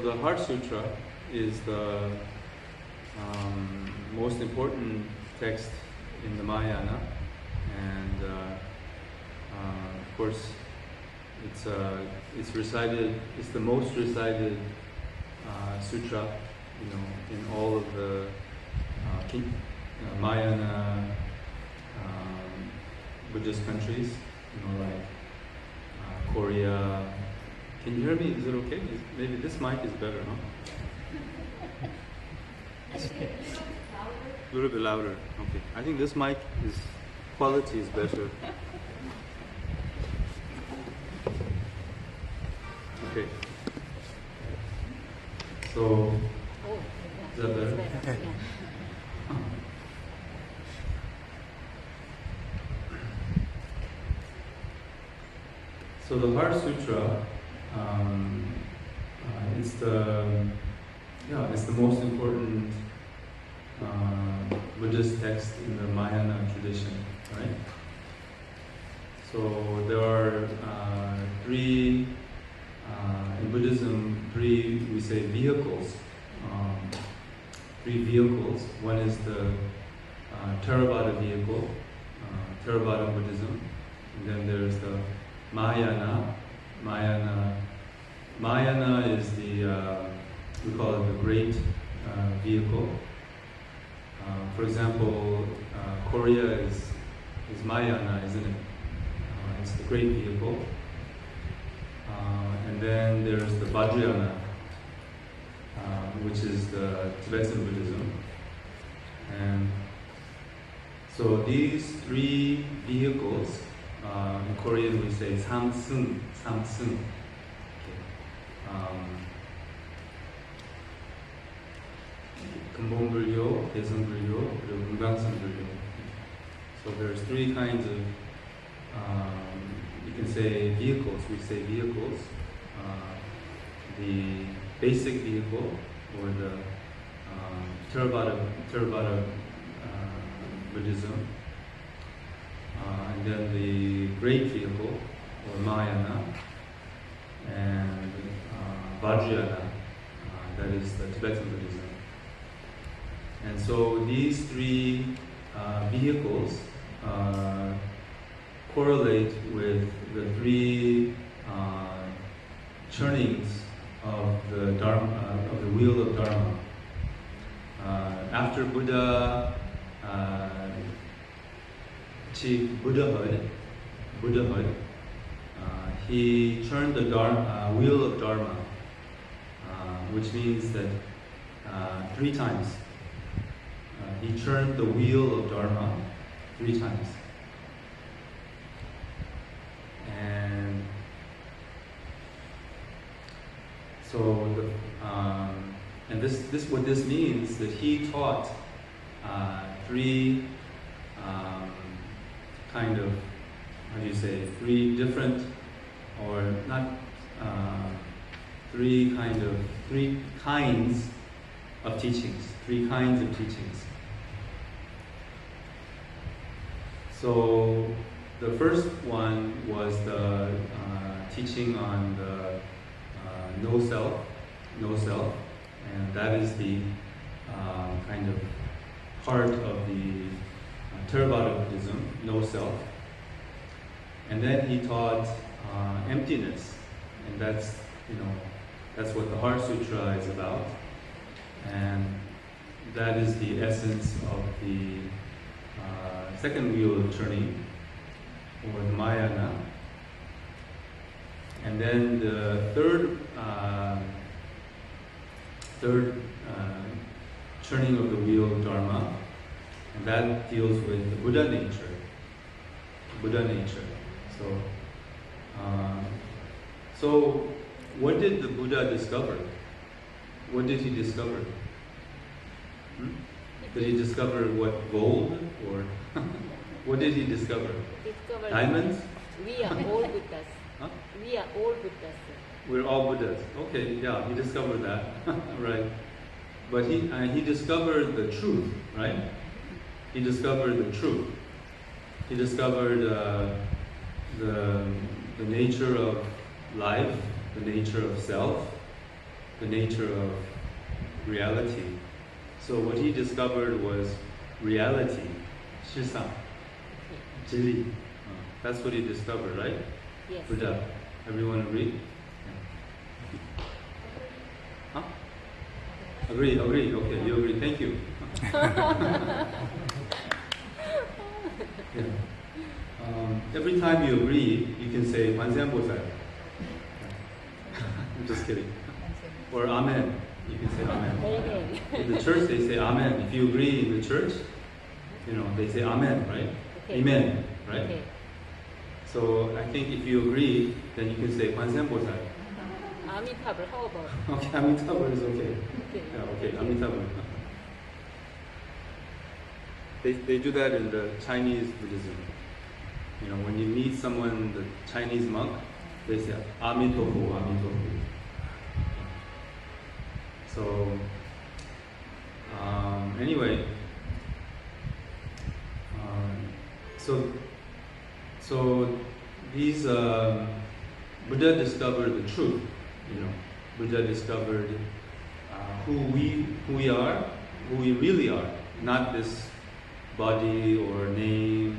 The Heart Sutra is the most important text in the Mahayana, and of course, it's recited. It's the most recited sutra, in all of the Mahayana Buddhist countries, like Korea. Can you hear me? Is it okay? Maybe this mic is better, huh? A little bit louder. Okay. I think this mic quality is better. Okay. So, is that better? So the Heart Sutra, it's the most important Buddhist text in the Mahayana tradition, right? So there are three in Buddhism. We say vehicles. Three vehicles. One is the Theravada vehicle, Theravada Buddhism, and then there's the Mahayana. Mahayana is we call it the great vehicle. For example, Korea is Mahayana, isn't it? It's the great vehicle. And then there's the Vajrayana, which is the Tibetan Buddhism. And so these three vehicles, in Korean we say samsung. 근본불교, 대승불교, 그리고 금강산불교. So there's three kinds of, you can say vehicles. We say vehicles. The basic vehicle, or the Theravada Buddhism, and then the great vehicle, or Mahayana, and Vajrayana, that is the Tibetan Buddhism. And so these three vehicles correlate with the three churnings of the Dharma, of the wheel of Dharma. After Buddha achieved Buddhahood, he turned the wheel of Dharma, which means that 3 times. He turned the wheel of Dharma 3 times. And so, what this means that he taught 3 kind of, 3 different, or not 3 kinds of teachings. 3 kinds of teachings. So the first one was the teaching on the no self, and that is the kind of heart of the Theravada Buddhism, no self. And then he taught emptiness, and that's what the Heart Sutra is about, and that is the essence of the second wheel of turning, or the Mahayana. And then the third turning of the wheel of Dharma, and that deals with the Buddha nature. So what did the Buddha discover? What did he discover? Did he discover what, gold, or what did he discover? Diamonds? We are all Buddhas. Huh? We are all Buddhas. We're all Buddhas. Okay, yeah, he discovered that, right? But he discovered the truth, right? He discovered the truth. He discovered the nature of life, the nature of self, the nature of reality. So what he discovered was reality, 실상, 진리. That's what he discovered, right? Yes. Buddha. Everyone agree? Huh? Agree. Okay, you agree. Thank you. Yeah. Every time you agree, you can say 관세음보살. I'm just kidding. Or Amen. You can say Amen. Amen. In the church, they say Amen. If you agree in the church, they say Amen, right? Okay. Amen, right? Okay. So I think if you agree, then you can say 관세음보살. Amitabha, how about? Okay, Amitabha is okay. Okay. Yeah, okay, Amitabha. They do that in the Chinese Buddhism. When you meet someone, the Chinese monk, they say Amitofu, Amitofu. So, anyway, so these Buddha discovered the truth. Buddha discovered who we are, who we really are, not this body or name,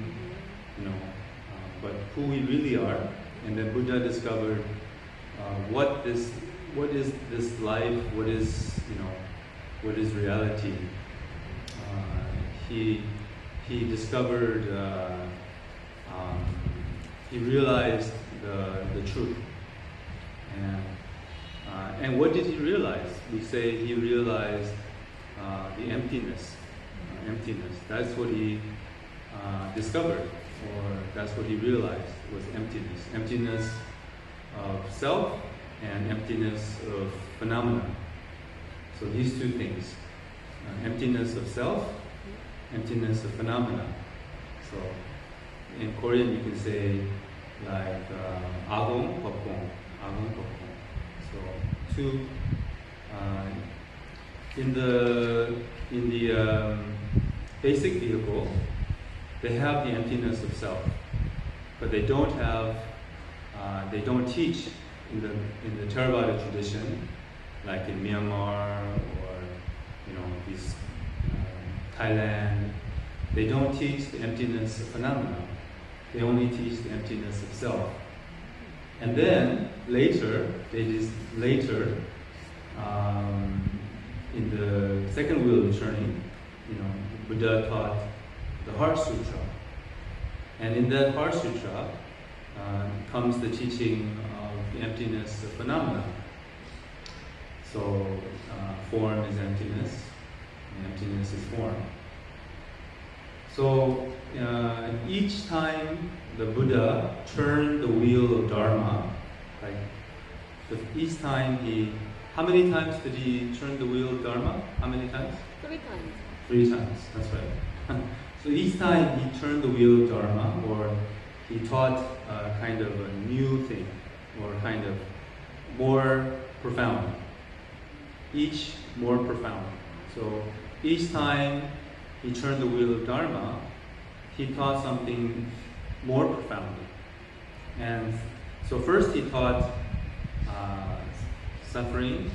but who we really are. And then Buddha discovered what is this life, what is reality. He discovered, he realized the truth. And what did he realize? We say he realized the emptiness. Emptiness. That's what he discovered, or that's what he realized was emptiness. Emptiness of self and emptiness of phenomena. So these two things: emptiness of self, emptiness of phenomena. So in Korean, you can say like agong, popong, agong, popong. So two in the basic vehicle, they have the emptiness of self, but they don't have, they don't teach in the Theravada tradition, like in Myanmar or these Thailand. They don't teach the emptiness of phenomena. They only teach the emptiness of self. And then later, in the second wheel of turning, Buddha taught the Heart Sutra. And in that Heart Sutra comes the teaching of the emptiness of phenomena. So form is emptiness, and emptiness is form. So each time the Buddha turned the wheel of Dharma, each time how many times did he turn the wheel of Dharma? How many times? 3 times. 3 times, that's right. So each time he turned the wheel of Dharma, or he taught kind of a new thing, or kind of more profound. Each more profound. So each time he turned the wheel of Dharma, he taught something more profoundly. And so first he taught suffering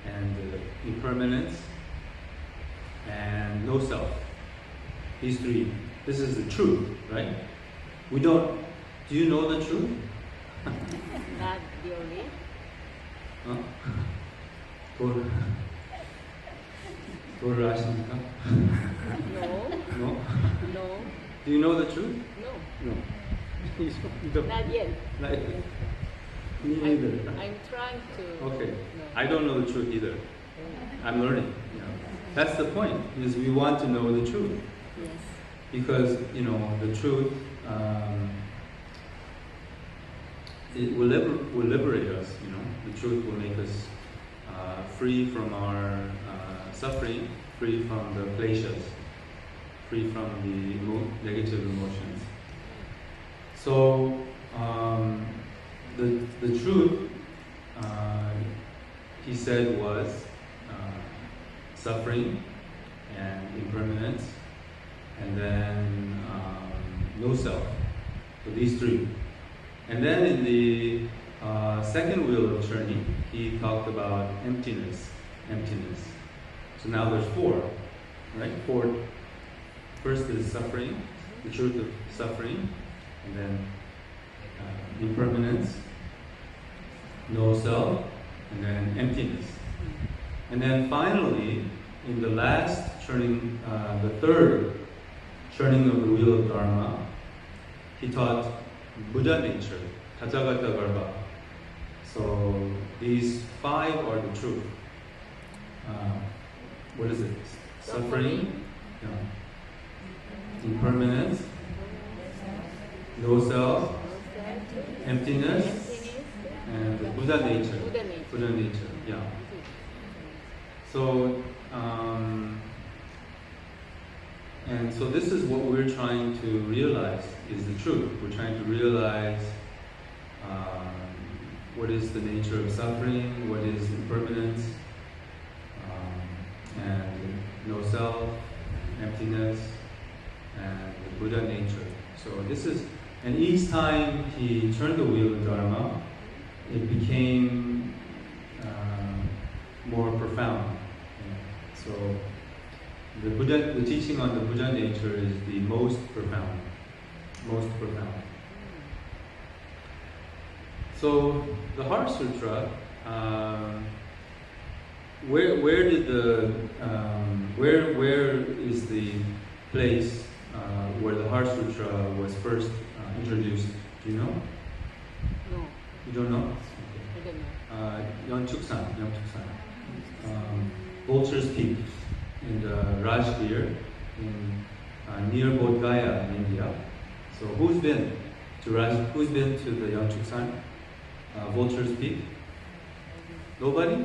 and impermanence and no self. These 3. This is the truth, right? Do you know the truth? Not really. 도를 아십니까? No. No? No. Do you know the truth? No. No. You don't. Not yet. Not yet. Me neither. I'm trying to. Okay. No. I don't know the truth either. I'm learning. That's the point, is we want to know the truth. Yes. Because, the truth, it will liberate us, The truth will make us free from our suffering, free from the kleshas, free from the negative emotions. So, the truth, he said, was suffering and impermanence, and then no self. So these 3. And then in the second wheel of churning, he talked about emptiness. So now there's four, right? Four. First is suffering, the truth of suffering, and then impermanence, no self, and then emptiness. And then finally, in the last churning, the third churning of the wheel of Dharma, he taught Buddha nature, Tathagata Garbha. So these five are the truth. What is it? Suffering, impermanence, no self, emptiness, and the Buddha nature. Buddha nature, yeah. So, and so this is what we're trying to realize is the truth. We're trying to realize what is the nature of suffering, what is impermanence, and no self, emptiness, and the Buddha nature. So this is, and each time he turned the wheel of Dharma, it became more profound. So the teaching on the Buddha nature is the most profound. So the Heart Sutra, where is the place where the Heart Sutra was first introduced? Do you know? No. You don't know? I don't know. Yeongchuksan. Vulture's Peak in the Rajgir in near Bodh Gaya in India. So who's been to the Yeongchuksan? Vulture's Peak? Nobody?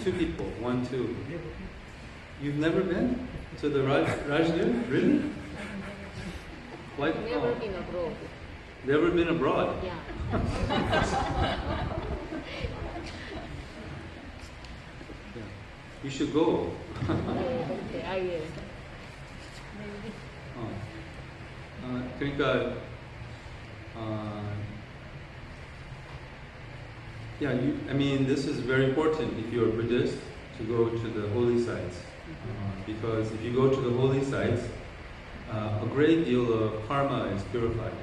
Two people. 1, 2. You've never been to the Rajgir? Really? Like, Never been abroad. Never been abroad? Yeah. You should go. Okay, I will. 그러니까 I mean, this is very important if you're a Buddhist to go to the holy sites, because if you go to the holy sites, a great deal of karma is purified,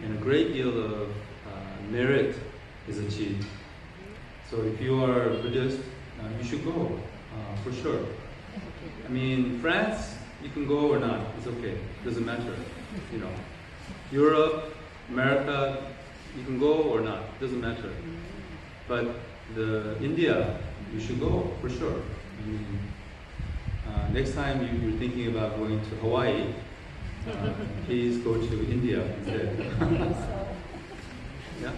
and a great deal of merit is achieved. So if you are a Buddhist, you should go, for sure. I mean, France, you can go or not, it's okay, doesn't matter, you know. Europe, America, you can go or not, doesn't matter. But India, you should go, for sure. I mean, next time you're thinking about going to Hawaii, please go to India instead. Yeah?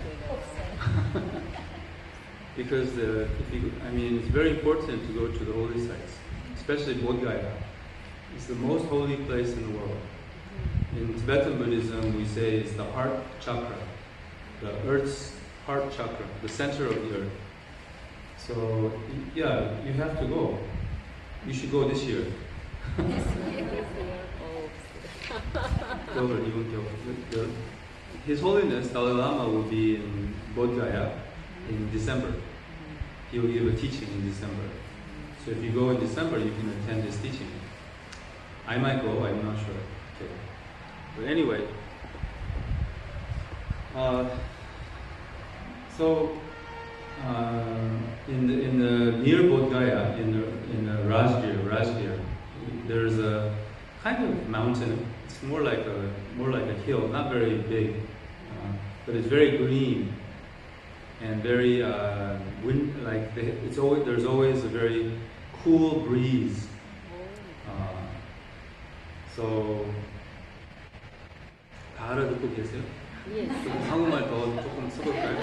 Because it's very important to go to the holy sites, especially Bodh Gaya. It's the most holy place in the world. In Tibetan Buddhism, we say it's the heart chakra, the earth's heart chakra, the center of the earth. So, yeah, you have to go. You should go this year. His Holiness Dalai Lama will be in Bodh Gaya in December. He will give a teaching in December. So if you go in December, you can attend his teaching. I might go, I'm not sure. Okay. But anyway, in the near Bodh Gaya, in the Rajgir, there's a kind of mountain. It's more like a hill, not very big, but it's very green and very there's always a very cool breeze. So 다 알아듣고 계세요? Yes. 조금 한국말 더 조금 써볼까요?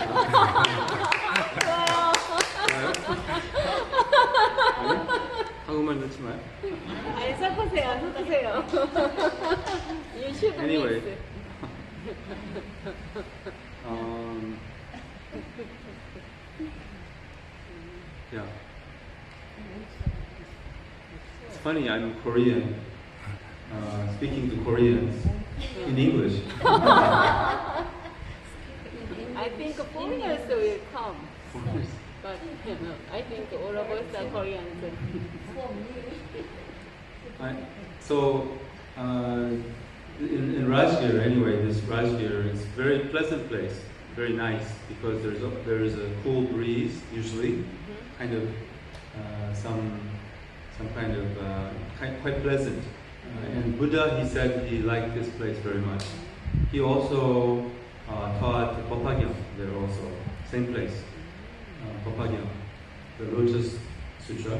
좋아요? 아니? 한국말 넣지 마요. 아니, 섞으세요. You should Anyway. mix. Yeah. It's funny, I'm Korean, speaking to Koreans in English. I think I think all of us are Koreans. So, in Rajgir, anyway, this Rajgir is a very pleasant place, very nice, because there is a cool breeze usually, kind of some kind of quite pleasant. And Buddha, he said he liked this place very much. He also taught Papagyam there also, same place, Papagyam, the Lotus Sutra.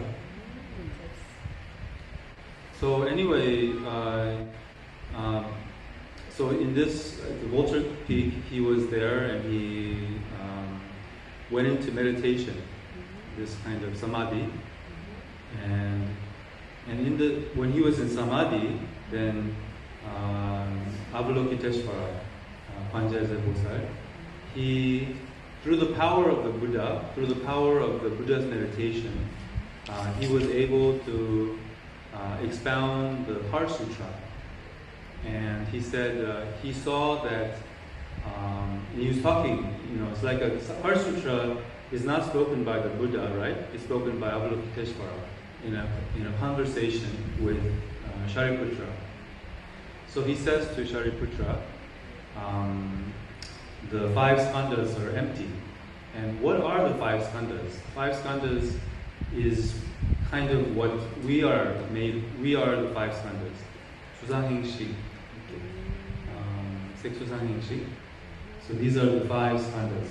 So anyway, so in this, the Vulture Peak, he was there and he went into meditation, this kind of samadhi, and when he was in samadhi, then Avalokiteshvara, Panjaja Bosai, he, through the power of the Buddha, through the power of the Buddha's meditation, he was able to expound the Heart Sutra. And he said he saw that he was talking, it's like a Heart Sutra is not spoken by the Buddha, right? It's spoken by Avalokiteshvara in a conversation with Shariputra. So he says to Shariputra, the 5 skandhas are empty. And what are the 5 skandhas? 5 skandhas is kind of what we are made. We are the 5 skandhas. Susangingshi, Seksusangingshi. So these are the 5 skandhas.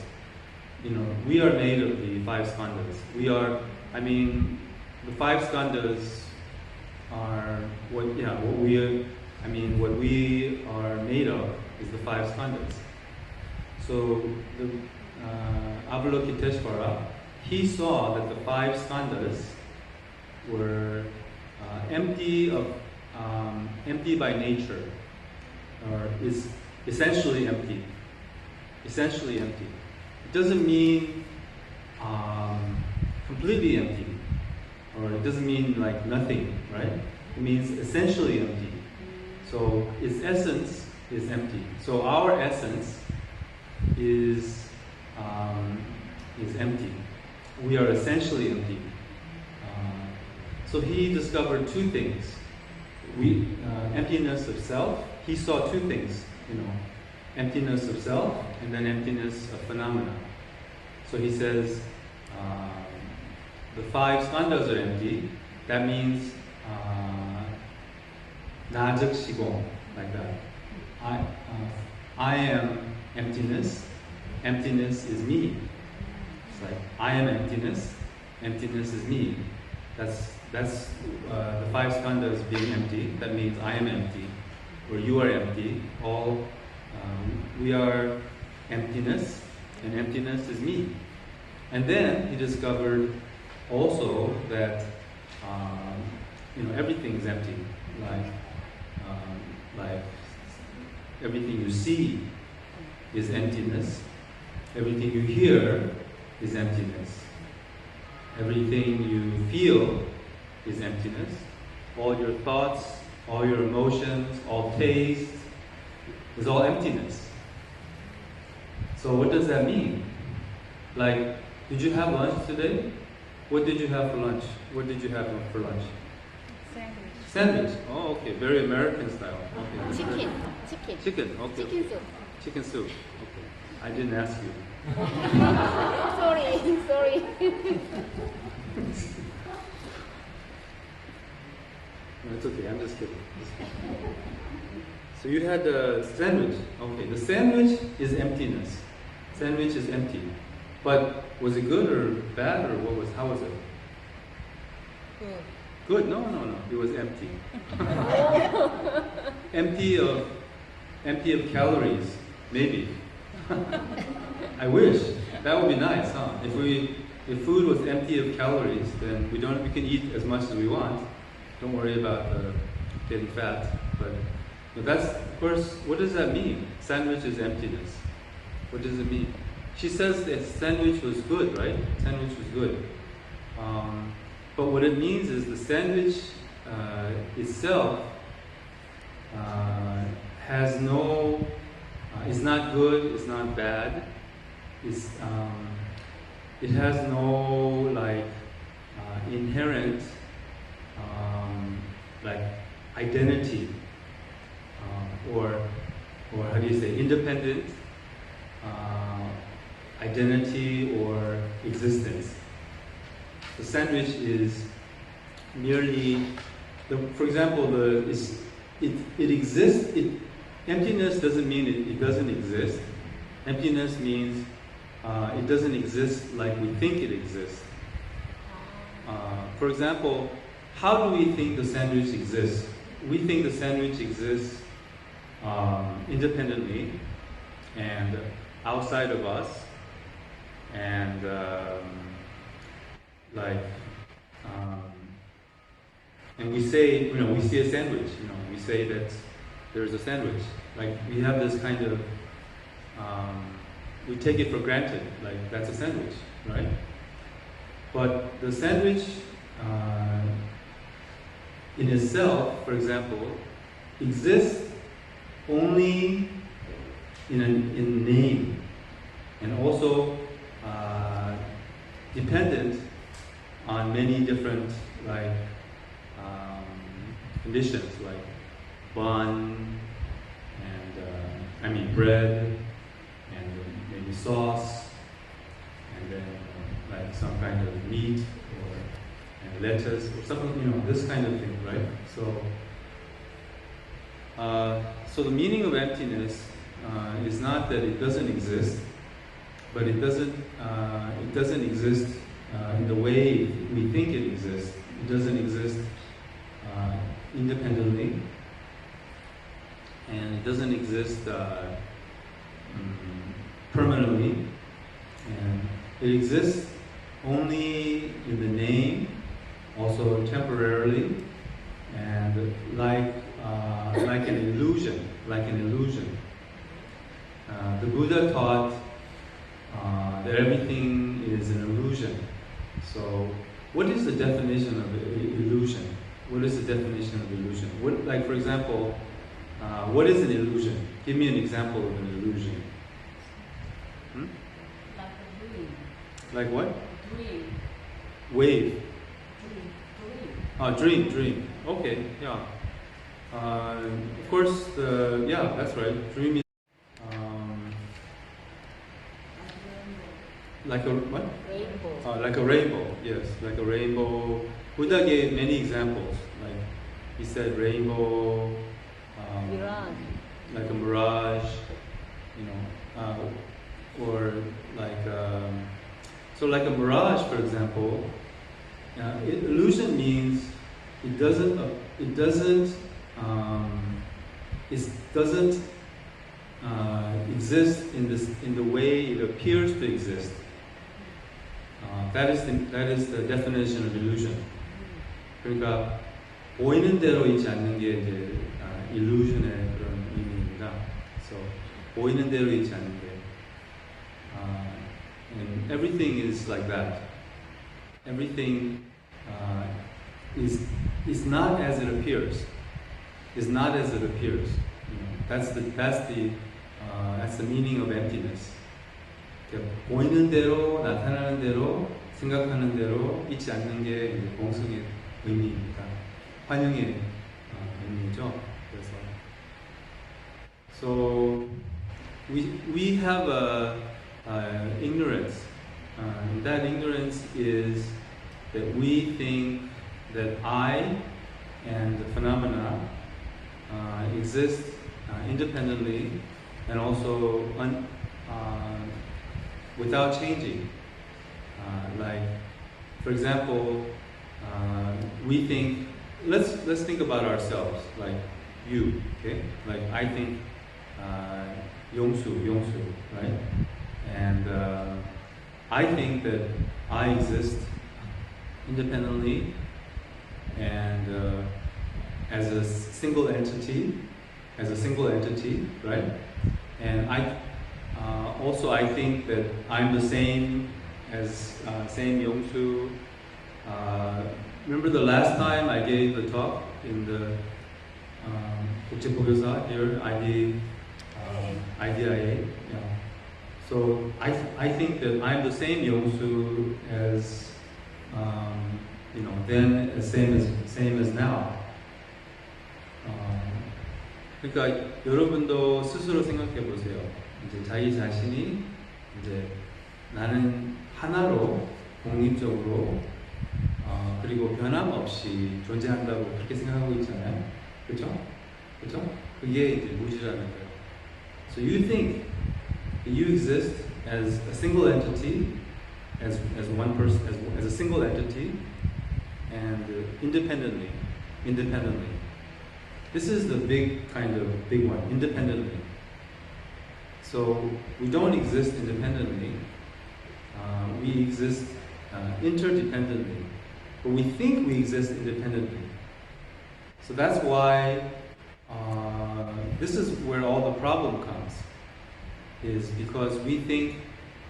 We are made of the 5 skandhas. The 5 skandhas are what we are made of is the 5 skandhas. So the Avalokiteshvara, he saw that the 5 skandhas were empty by nature, or is essentially empty. Essentially empty. It doesn't mean completely empty, or it doesn't mean like nothing, right? It means essentially empty. So its essence is empty. So our essence is empty. We are essentially empty. So he discovered 2 things. Emptiness of self. He saw 2 things, emptiness of self and then emptiness of phenomena. So he says the 5 skandhas are empty. That means najak shigong, like that. I am emptiness. Emptiness is me. It's like I am emptiness. Emptiness is me. That's the 5 skandhas being empty. That means I am empty, or you are empty. We are emptiness, and emptiness is me. And then he discovered also that everything is empty. Like everything you see is emptiness. Everything you hear is emptiness. Everything you feel is emptiness. All your thoughts, all your emotions, all taste is all emptiness. So what does that mean? Like, did you have lunch today? What did you have for lunch? What did you have for lunch? Sandwich. Oh, okay. Very American style. Okay. Chicken. Okay. Chicken soup. Chicken soup. Okay. I didn't ask you. Sorry. No, it's okay. I'm just kidding. So you had a sandwich. Okay. The sandwich is emptiness. Sandwich is empty. But was it good or bad, or how was it? Good. No. It was empty. empty of calories, maybe. I wish. That would be nice, huh? If food was empty of calories, then we can eat as much as we want. Don't worry about getting fat. But that's, of course, what does that mean? Sandwich is emptiness. What does it mean? She says that sandwich was good, right? Sandwich was good. But what it means is the sandwich itself has it's not good, it's not bad. it has no like inherent like identity or how do you say independent identity or existence. The sandwich is merely, for example, it exists. Emptiness doesn't mean it doesn't exist. Emptiness means it doesn't exist like we think it exists. For example, how do we think the sandwich exists? We think the sandwich exists independently and outside of us, and and we say, we see a sandwich. We say that there's a sandwich. Like we have this kind of, we take it for granted. Like that's a sandwich, right? But the sandwich, in itself, for example, exists only in name, and also dependent on many different conditions, like bun and bread and maybe sauce, and then like some kind of meat and lettuce or something, this kind of thing, right? So the meaning of emptiness is not that it doesn't exist, but it doesn't exist in the way we think it exists. It doesn't exist independently, and it doesn't exist permanently, and it exists only in the name, also temporarily, and like an illusion, The Buddha taught that everything is an illusion. So, what is the definition of illusion? What is the definition of illusion? For example, what is an illusion? Give me an example of an illusion. Like a dream. Like what? Dream. Wave. Dream. Dream. Okay, yeah. Of course, that's right. Dream is like a what? Rainbow. Like a rainbow. Yes, like a rainbow. Buddha gave many examples. Like he said, rainbow. Mirage. Like a mirage. Or like like a mirage, for example. Illusion means it doesn't exist in the way it appears to exist. That is the definition of illusion. 그러니까 보이는 대로 있지 않는 게 이제 illusion의 그런 의미입니다. So 보이는 대로 있지 않는 게, and everything is like that. Everything is not as it appears. Is not as it appears. That's the meaning of emptiness. 보이는 대로, 나타나는 대로, 생각하는 대로 있지 않는 게 이제 공성의 의미입니다. 환영의 의미죠. 그래서, so we have ignorance. And that ignorance is that we think that I and the phenomena exist independently and also without changing. For example, we think. Let's think about ourselves. Like you, okay? Like I think Yongsoo, right? And I think that I exist independently and as a single entity, right? And I think that I'm the same as Yongsoo. Remember the last time I gave the talk in the 국제법요사 here, IDIA. Yeah. So I think that I'm the same Yongsoo as then as same as now. 그러니까 여러분도 스스로 생각해 보세요. 이제 자기 자신이 이제 나는 하나로 독립적으로 그리고 변함없이 존재한다고 그렇게 생각하고 있잖아요. 그렇죠? 그렇죠? 그게 이제 무지라는 거예요. So you think you exist as a single entity, as one person, as a single entity, and independently. This is the big one, independently. So we don't exist independently. We exist interdependently, but we think we exist independently. So that's why this is where all the problem comes, is because we think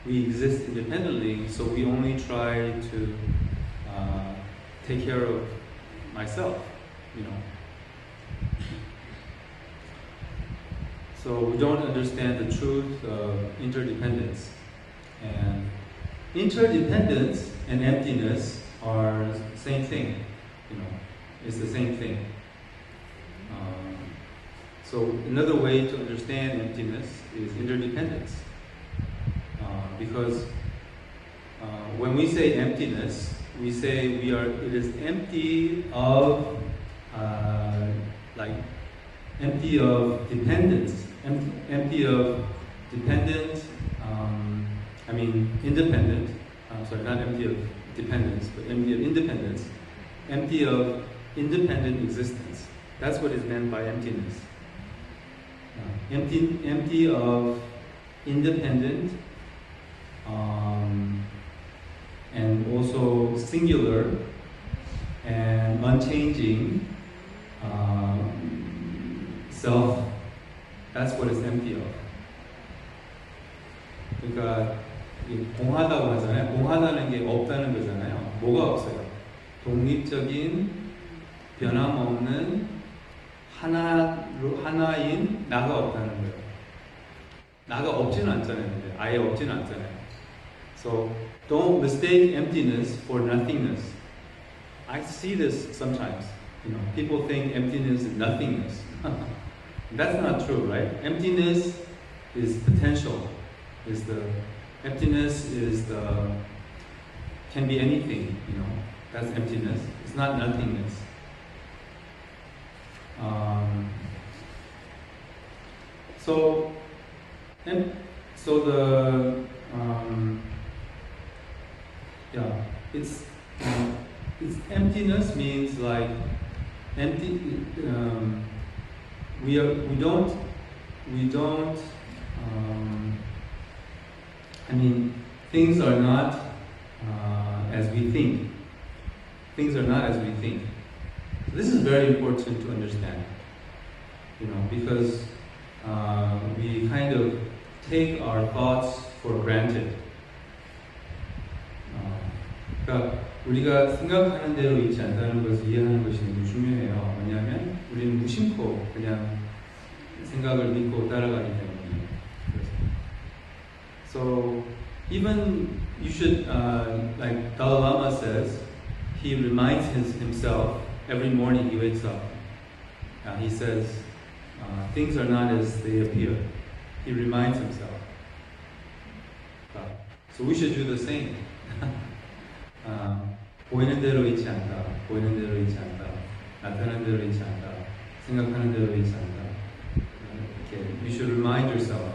we exist independently, so we only try to take care of myself, So we don't understand the truth of interdependence. And interdependence and emptiness are the same thing, it's the same thing. So another way to understand emptiness is interdependence. Because when we say emptiness, we say it is empty of empty of dependence, empty of dependent, independent, not empty of dependence, but empty of independence, empty of independent existence. That's what is meant by emptiness. Empty of independent, and also singular and unchanging self. That's what it's empty of. 그러니까 공하다고 하잖아요. 공하다는 게 없다는 거잖아요. 뭐가 없어요? 독립적인 변함없는 하나인 나가 없다는 거예요. 나가 없지는 않잖아요. 근데 아예 없지는 않잖아요. So don't mistake emptiness for nothingness. I see this sometimes. People think emptiness is nothingness. That's not true, right? Emptiness is potential. Emptiness can be anything. That's emptiness. It's not nothingness. It's emptiness means like empty. We don't. Things are not as we think. Things are not as we think. This is very important to understand. Because we kind of take our thoughts for granted. 그러니까 우리가 생각하는 대로 있지 않다는 것을 이해하는 것이 너무 중요해요. 왜냐하면 우리는 무심코 그냥 생각을 믿고 따라가기 때문에. So even you should, like Dalai Lama says, he reminds himself every morning he wakes up. He says, things are not as they appear. He reminds himself. So we should do the same. 보이는 대로 있지 않다. 보이는 대로 있지 않다. 나타나는 대로 있지 않다. 생각하는 대로 있지 않다. You should remind yourself.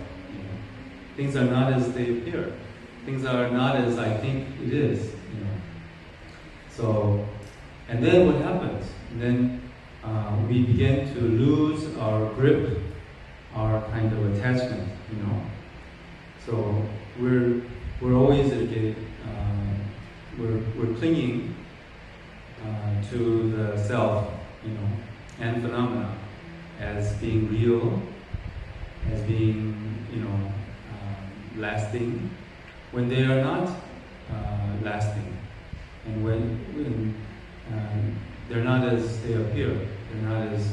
Things are not as they appear. Things are not as I think it is. So, and then what happens? And then we begin to lose our grip, our kind of attachment. So we're always we're clinging to the self, and phenomena as being real, as being, lasting, when they are not lasting, and when they're not as they appear. They're not as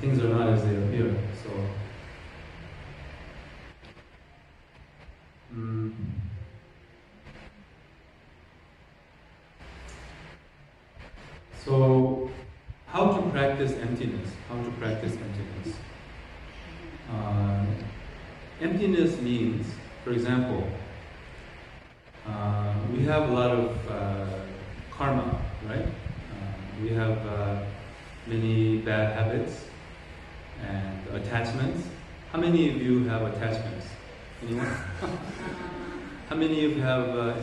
things are not as they appear. So, how to practice emptiness? How to practice emptiness? Emptiness means, for example, we have a lot of karma, right? We have many bad habits and attachments. How many of you have attachments? Anyone? How many of you have?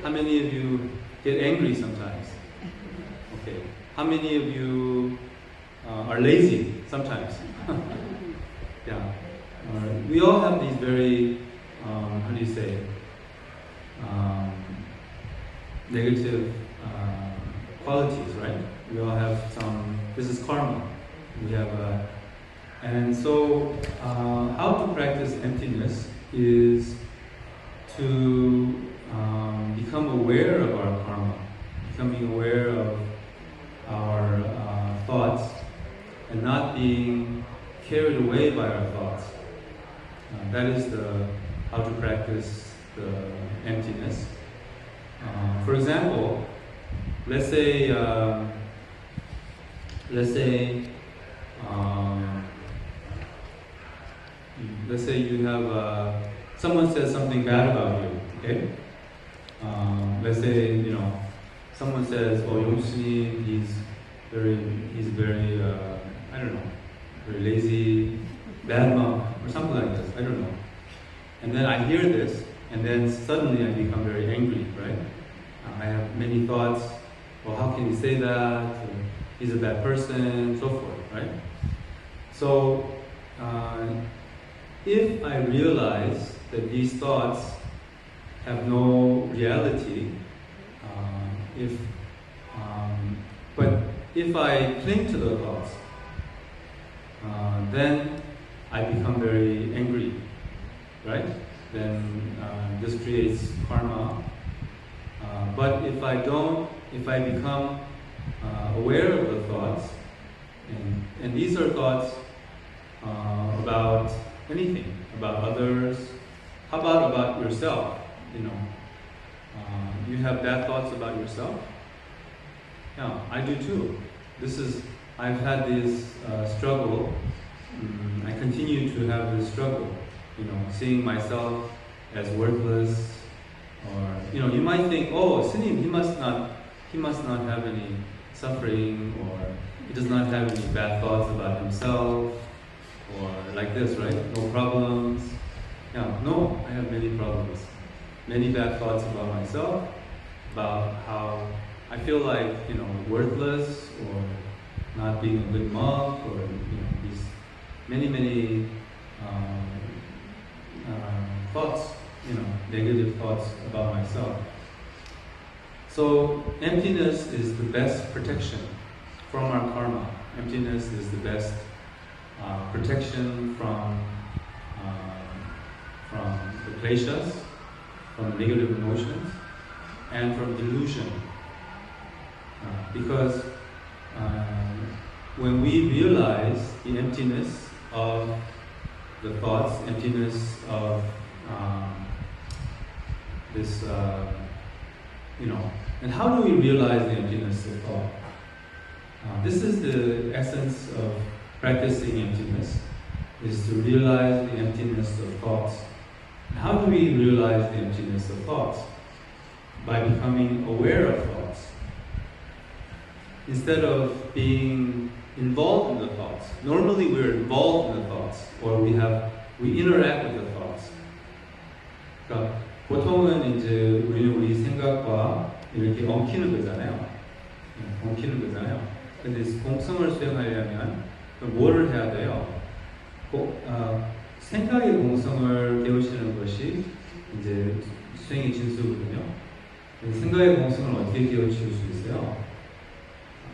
How many of you get angry sometimes? Okay. How many of you are lazy sometimes? Yeah. We all have these very, how do you say, negative qualities, right? We all have some. This is karma. We have, and so how to practice emptiness is to become aware of our karma, becoming aware of our thoughts, and not being carried away by our thoughts. That is the how to practice the emptiness. For example, let's say you have someone says something bad about you. Okay. Let's say someone says, "Oh, Yongsoo, he's very I don't know, very lazy, bad mom," or something like this. I don't know. And then I hear this, and then suddenly I become very angry, right? I have many thoughts. Well, how can he say that? Or, he's a bad person, so forth, right? So, if I realize that these thoughts have no reality, but if I cling to the thoughts, then I become very angry, right? Then this creates karma. But if I become aware of the thoughts, and these are thoughts about anything, about others. How about yourself? You have bad thoughts about yourself? Yeah, I do too. I've had this struggle. I continue to have this struggle. Seeing myself as worthless, or you might think, oh, Sunim, he must not have any suffering, or he does not have any bad thoughts about himself, or like this, right? No problems. Yeah, no, I have many problems, many bad thoughts about myself, about how I feel like worthless, or not being a good monk, or these many thoughts, negative thoughts about myself. So emptiness is the best protection from our karma. Emptiness is the best protection from the kleshas, from negative emotions, and from delusion. Because when we realize the emptiness of the thoughts, emptiness of this, and how do we realize the emptiness of thought? This is the essence of practicing emptiness, is to realize the emptiness of thoughts. And how do we realize the emptiness of thoughts? By becoming aware of thoughts. Instead of being involved in the thoughts. Normally we're involved in the thoughts, or we interact with the thoughts. 그러니까 보통은 이제 우리 생각과 이렇게 엉키는 거잖아요. 엉키는 거잖아요. 근데 공성을 수행하려면 뭐를 해야 돼요? 생각의 공성을 배우시는 것이 이제 수행의 진수거든요. 생각의 공성을 어떻게 깨우칠 수 있어요?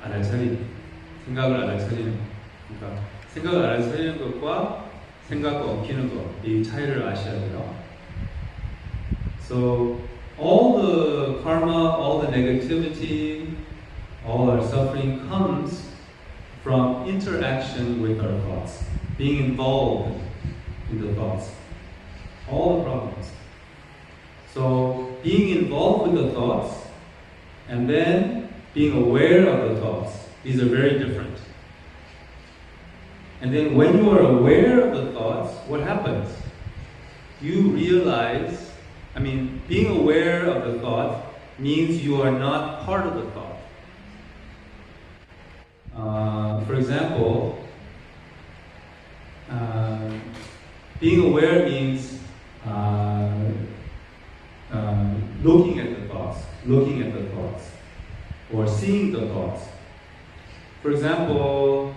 알아차림. 생각을 알아차리는 것. 그러니까 생각을 알아차리는 것과 생각과 엉키는 것, 이 차이를 아셔야 돼요. So all the karma, all the negativity, all our suffering comes from interaction with our thoughts, being involved in the thoughts. All the problems. So being involved with the thoughts, and then being aware of the thoughts. These are very different. And then when you are aware of the thoughts, what happens? You realize, being aware of the thought means you are not part of the thought. For example, being aware means looking at the thoughts, or seeing the thoughts. For example,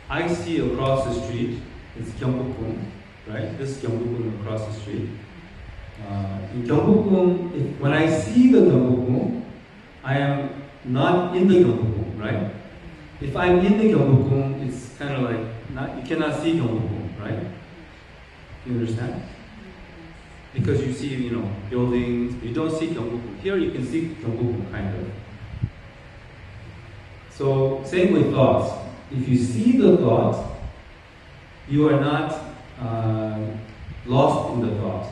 I see across the street, it's Gyeongbokgung, right? This is Gyeongbokgung across the street. In Gyeongbokgung, when I see the Gyeongbokgung, I am not in the Gyeongbokgung, right? If I'm in the Gyeongbokgung, it's kind of like, you cannot see Gyeongbokgung, right? You understand? Because you see, buildings, you don't see Gyeongbokgung. Here you can see Gyeongbokgung, kind of. So, same with thoughts. If you see the thought, you are not lost in the thought.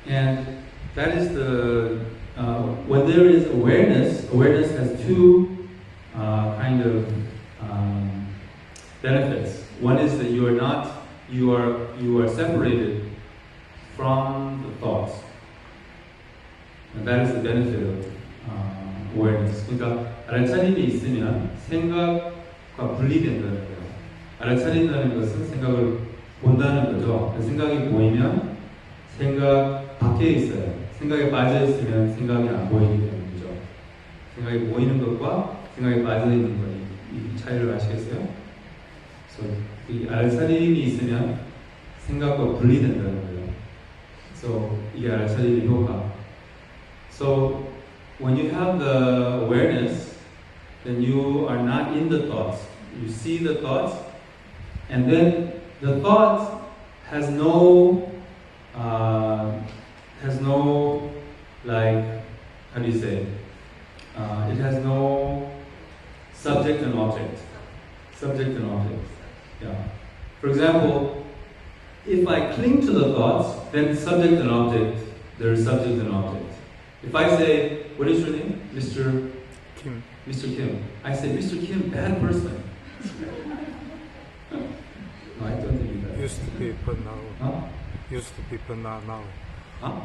And that is when there is awareness has two kind of benefits. One is that you are separated from the thoughts. And that is the benefit of awareness. 그러니까 알아차림이 있으면 생각과 분리된다는 거예요. 알아차린다는 것은 생각을 본다는 거죠. 생각이 보이면 생각 밖에 있어요. 생각에 빠져 있으면 생각이 안 보이기 때문이죠. 생각이 보이는 것과 생각에 빠져 있는 것, 이 차이를 아시겠어요? 그래서 이 알아차림이 있으면 생각과 분리된다는 거예요. 그래서 이게 알아차림의 효과. So when you have the awareness, then you are not in the thoughts. You see the thoughts, and then the thought has no, like, how do you say? It has no subject and object. Subject and object. Yeah. For example, if I cling to the thoughts, then subject and object, there is subject and object. If I say, what is your name? Mr. Kim. Mr. Kim. I say, Mr. Kim, bad person. No, I don't think that. Used to be, but now. Huh? Used to be, but not now. Huh?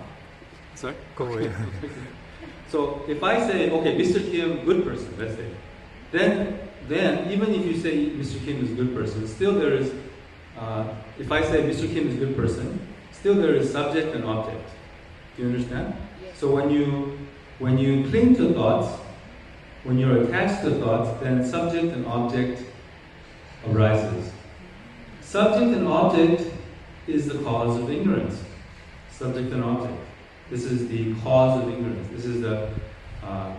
Sorry? Go away. So if I say, okay, Mr. Kim, good person, let's say, then even if you say Mr. Kim is a good person, still there is, if I say Mr. Kim is a good person, still there is subject and object. Do you understand? Yes. So when you cling to thoughts, when you're attached to thoughts, then subject and object arises. Subject and object is the cause of ignorance. Subject and object. This is the cause of ignorance. This is the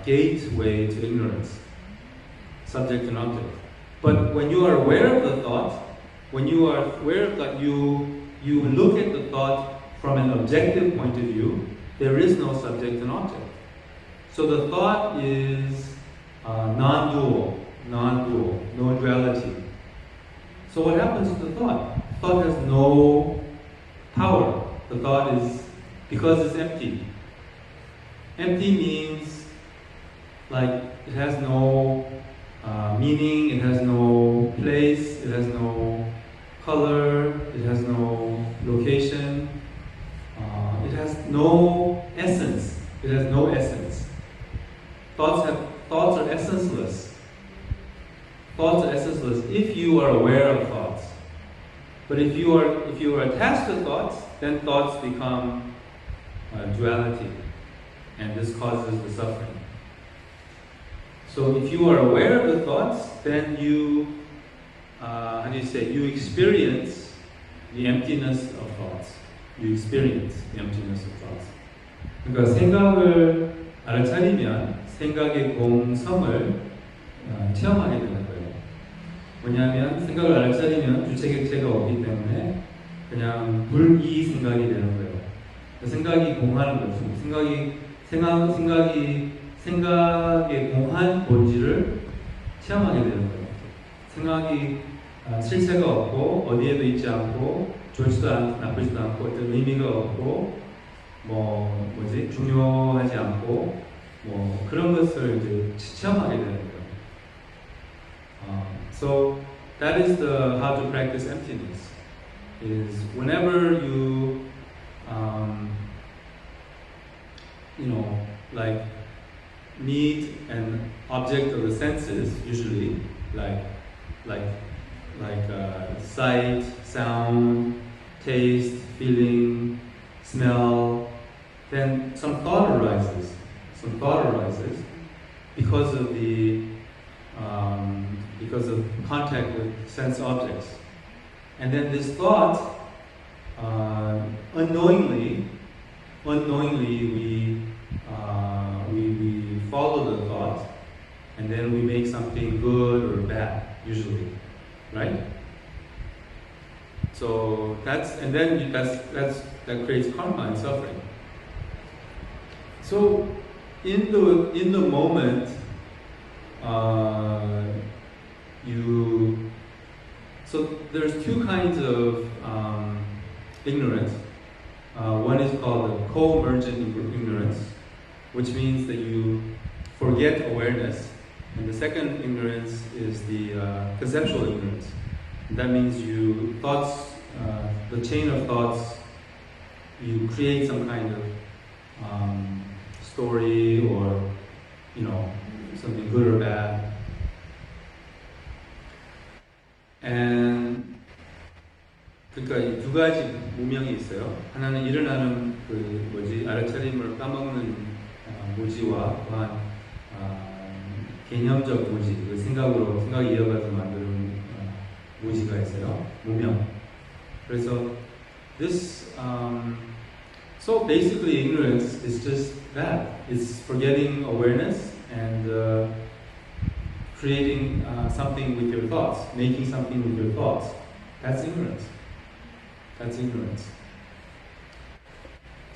gateway to ignorance. Subject and object. But when you are aware of the thought, when you are aware of that, you look at the thought from an objective point of view. There is no subject and object. So the thought is non-dual, no duality. So what happens to the thought? Thought has no power. The thought is, because it's empty. Empty means like it has no meaning, it has no place, it has no color, it has no location, it has no essence. It has no essence. Thoughts are essenceless. Thoughts are essenceless if you are aware of thoughts. But if you are attached to thoughts, then thoughts become duality, and this causes the suffering. So if you are aware of the thoughts, then you experience the emptiness of thoughts. You experience the emptiness of thoughts. 그러니까 생각을 알아차리면 생각의 공성을 체험하게 되는 거예요. 왜냐하면 생각을 생각을 주체객체가 없기 때문에 그냥 불이 생각이 되는 거예요. 생각이 공하는 거죠. 생각의 공한 본질을 체험하게 되는 거예요. 생각이 실체가 없고 어디에도 있지 않고 좋지도 않고 나쁘지도 않고 어떤 의미가 없고 중요하지 않고 뭐 그런 것을 이제 체험하게 되는 거예요. So that is the how to practice emptiness. Is whenever you you know, like meet an object of the senses, usually like sight, sound, taste, feeling, smell, then some thought arises. Some thought arises because of contact with sense objects, and then this thought, unknowingly we follow the thought, and then we make something good or bad, usually, right? So that creates karma and suffering. So in the moment, so there's two kinds of ignorance. One is called the co-emergent ignorance, which means that you forget awareness. And the second ignorance is the conceptual ignorance. That means the chain of thoughts, you create some kind of story or, something good or bad. And 그러니까 이 두 가지 무명이 있어요. 하나는 일어나는 알아차림을 까먹는 무지와 또한 개념적 무지, 생각이 이어가서 만드는 무지가 있어요. 무명. 그래서 so basically ignorance is just that. It's forgetting awareness and creating something with your thoughts, making something with your thoughts. That's ignorance. That's ignorance.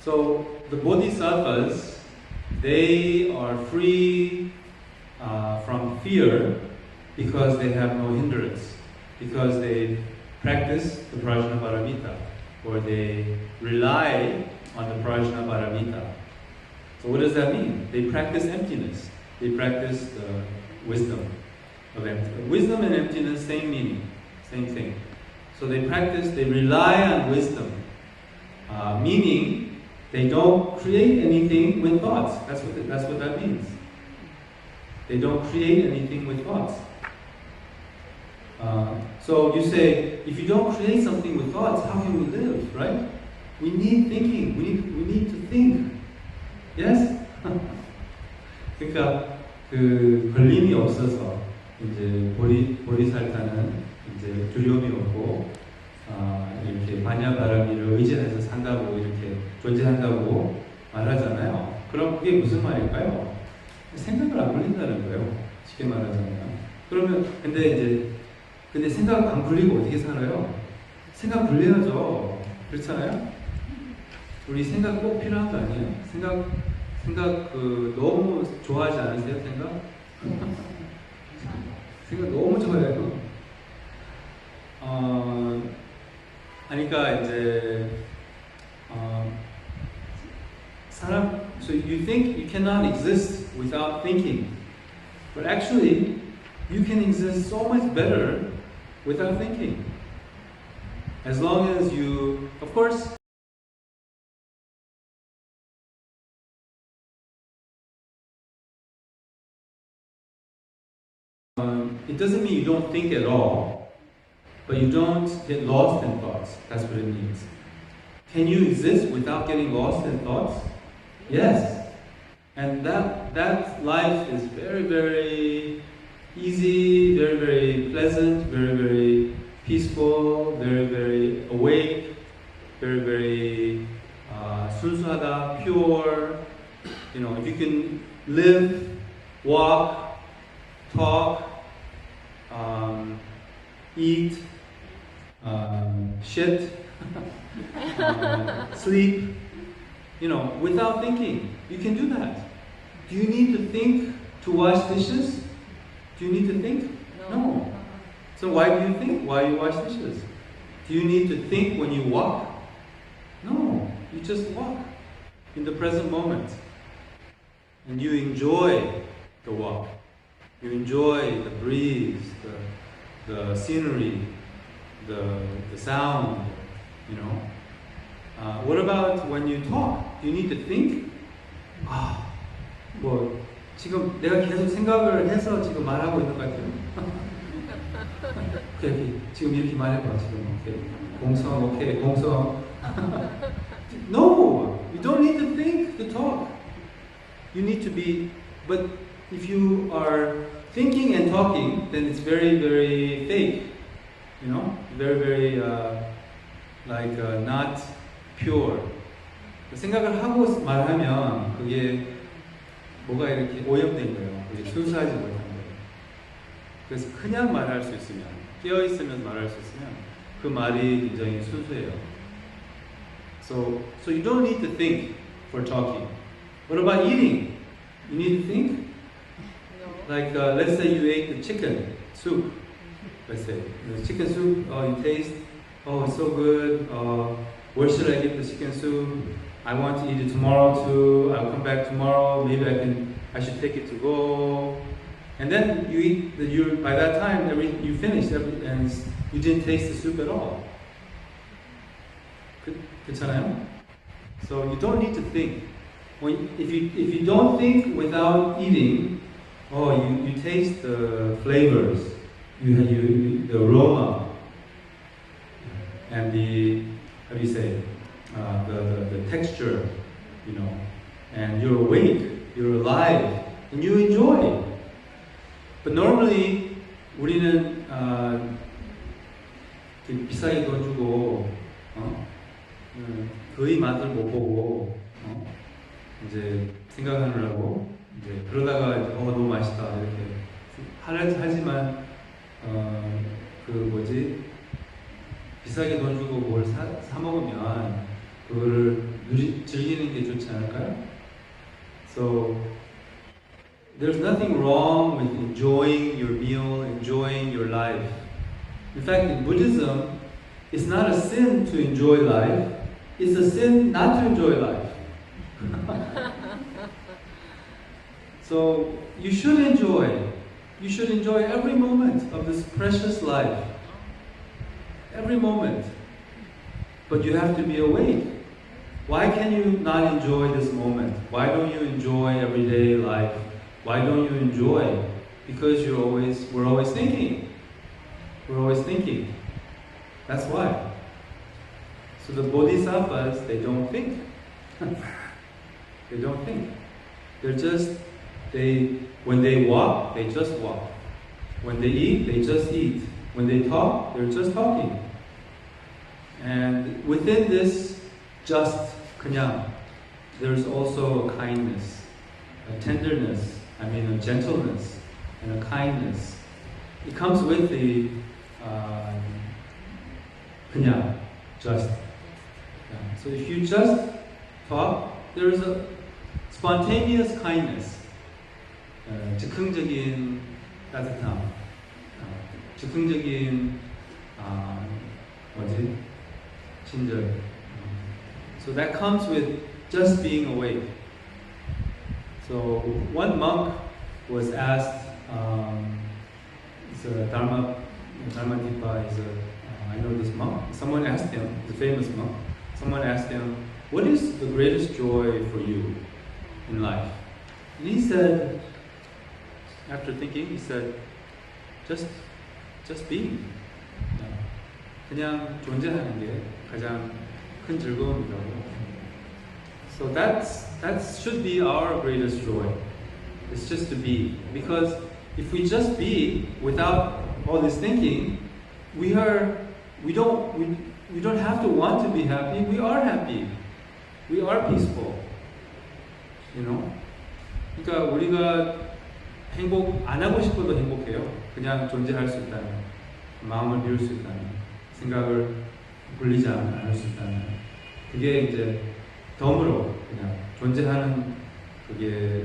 So the bodhisattvas, they are free from fear because they have no hindrance, because they practice the prajnaparamita, or they rely on the prajnaparamita. So what does that mean? They practice emptiness. They practice the wisdom of emptiness. Wisdom and emptiness, same meaning, same thing. So they rely on wisdom, meaning they don't create anything with thoughts. That's what that means. They don't create anything with thoughts. So you say, if you don't create something with thoughts, how can we live, right? We need thinking. We need to think. Yes? 그러니까 그 걸림이 없어서 이제 보리살타는 이제 두려움이 없고 이렇게 반야바라미를 의지해서 산다고 이렇게 존재한다고 말하잖아요. 그럼 그게 무슨 말일까요? 생각을 안 굴린다는 거예요. 쉽게 말하자면. 그러면 근데 생각 안 굴리고 어떻게 살아요? 생각 굴려야죠. 그렇잖아요? 우리 생각 꼭 필요한 거 아니에요? 생각 너무 좋아하지 않으세요? 생각 너무 좋아해요. 그러니까 이제 so you think you cannot exist without thinking, but actually you can exist so much better without thinking. As long as you, of course, it doesn't mean you don't think at all, but you don't get lost in thoughts. That's what it means. Can you exist without getting lost in thoughts? Yes. And that life is very, very easy, very, very pleasant, very, very peaceful, very, very awake, very, very 순수하다, pure. If you can live, walk, talk, eat, shit, sleep, without thinking, you can do that. Do you need to think to wash dishes? Do you need to think? No. So why do you think? Why you wash dishes? Do you need to think when you walk? No. You just walk in the present moment. and you enjoy the walk. You enjoy the breeze, the scenery, the sound, you know. What about when you talk? You need to think? 뭐 지금 내가 계속 생각을 해서 지금 말하고 있는 것 같아요. 오케이, 지금 이렇게 말해봐. 지금 오케이. 공성, 오케이, 공성. No, you don't need to think to talk. You need to be, but if you are thinking and talking, then it's very, very fake. You know, very, very not pure. 생각을 하고 말하면 그게 뭐가 이렇게 오염된 거예요. 그게 순수하지 못한 거예요. 그래서 그냥 말할 수 있으면, 깨어 있으면 말할 수 있으면 그 말이 굉장히 순수해요. So you don't need to think for talking. What about eating? You need to think? No. Like let's say you ate the chicken soup. Let's say the chicken soup. You taste. Oh, it's so good. Where should I get the chicken soup? I want to eat it tomorrow too. I'll come back tomorrow. Maybe I should take it to go. And then you eat. By that time, you finished and you didn't taste the soup at all. 괜찮아요? So you don't need to think. If you don't think without eating, you taste the flavors, the aroma, and the texture, you know, and you're awake, you're alive, and you enjoy. But normally 우리는 비싸게 돈 주고 거의 맛을 못 보고 이제 생각하느라고 이제 그러다가 이제 너무 맛있다 이렇게 하지만 비싸게 돈 주고 뭘 사 먹으면 그거를 즐기는 게 좋지 않을까요? So there's nothing wrong with enjoying your meal, enjoying your life. In fact, in Buddhism, it's not a sin to enjoy life. It's a sin not to enjoy life. So you should enjoy. You should enjoy every moment of this precious life. Every moment. But you have to be awake. Why can you not enjoy this moment? Why don't you enjoy everyday life? Why don't you enjoy? Because we're always thinking. We're always thinking. That's why. So the bodhisattvas, they don't think. They don't think. When they walk, they just walk. When they eat, they just eat. When they talk, they're just talking. And within this just 그냥, there's also a kindness, a tenderness, a gentleness, and a kindness. It comes with the 그냥, just. So if you just talk, there's a spontaneous kindness. 즉흥적인 따뜻함, 즉흥적인 친절. So that comes with just being awake. So one monk was asked, it's a Dharma Dipa is I know this monk. Someone asked him, the famous monk, someone asked him, what is the greatest joy for you in life? And he said, after thinking, he said, just being. 그냥 존재하는 게 가장 큰 즐거움이라고. So that should be our greatest joy. It's just to be. Because if we just be without all this thinking, we don't have to want to be happy. We are happy. We are peaceful. You know? 그러니까 우리가 행복 안 하고 싶어도 행복해요. 그냥 존재할 수 있다면, 마음을 비울 수 있다면, 생각을 굴리지 않을 수 있다면, 그게 이제 덤으로 그냥 존재하는 그게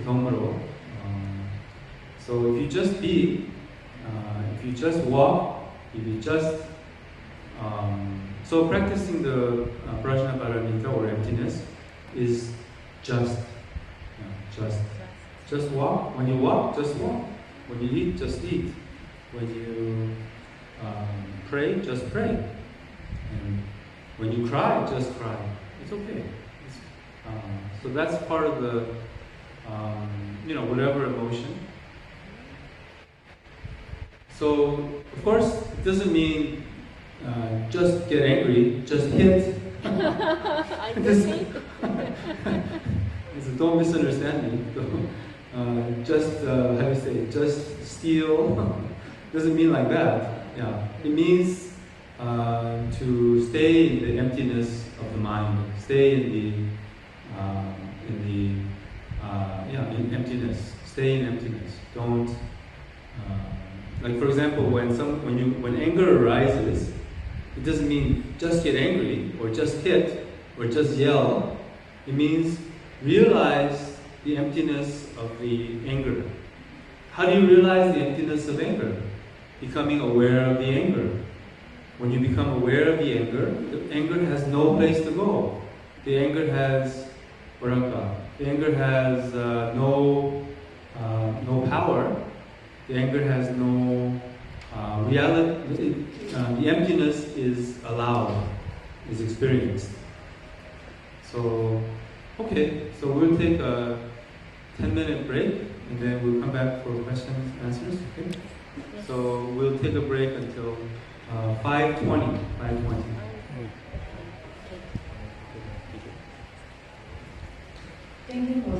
덤으로. So if you just be, if you just walk, if you just so practicing the prajnaparamita or emptiness is just. just walk. When you walk, just walk. When you eat, just eat. When you pray, just pray. And when you cry, just cry. It's okay. So that's part of the, whatever emotion. So, of course, it doesn't mean just get angry, just hit. I So don't misunderstand me. Just, how do you say, just steal. Doesn't mean like that. Yeah, it means to stay in the emptiness of the mind, stay in emptiness, stay in emptiness. Don't like, for example, when anger arises, it doesn't mean just get angry or just hit or just yell. It means realize the emptiness of the anger. How do you realize the emptiness of anger? Becoming aware of the anger. When you become aware of the anger has no place to go. The anger has no power. The anger has no reality. The emptiness is allowed, is experienced. So, okay, so we'll take a 10-minute break and then we'll come back for questions and answers, okay? Yes. So we'll take a break until 5:20. 5:20. Thank you for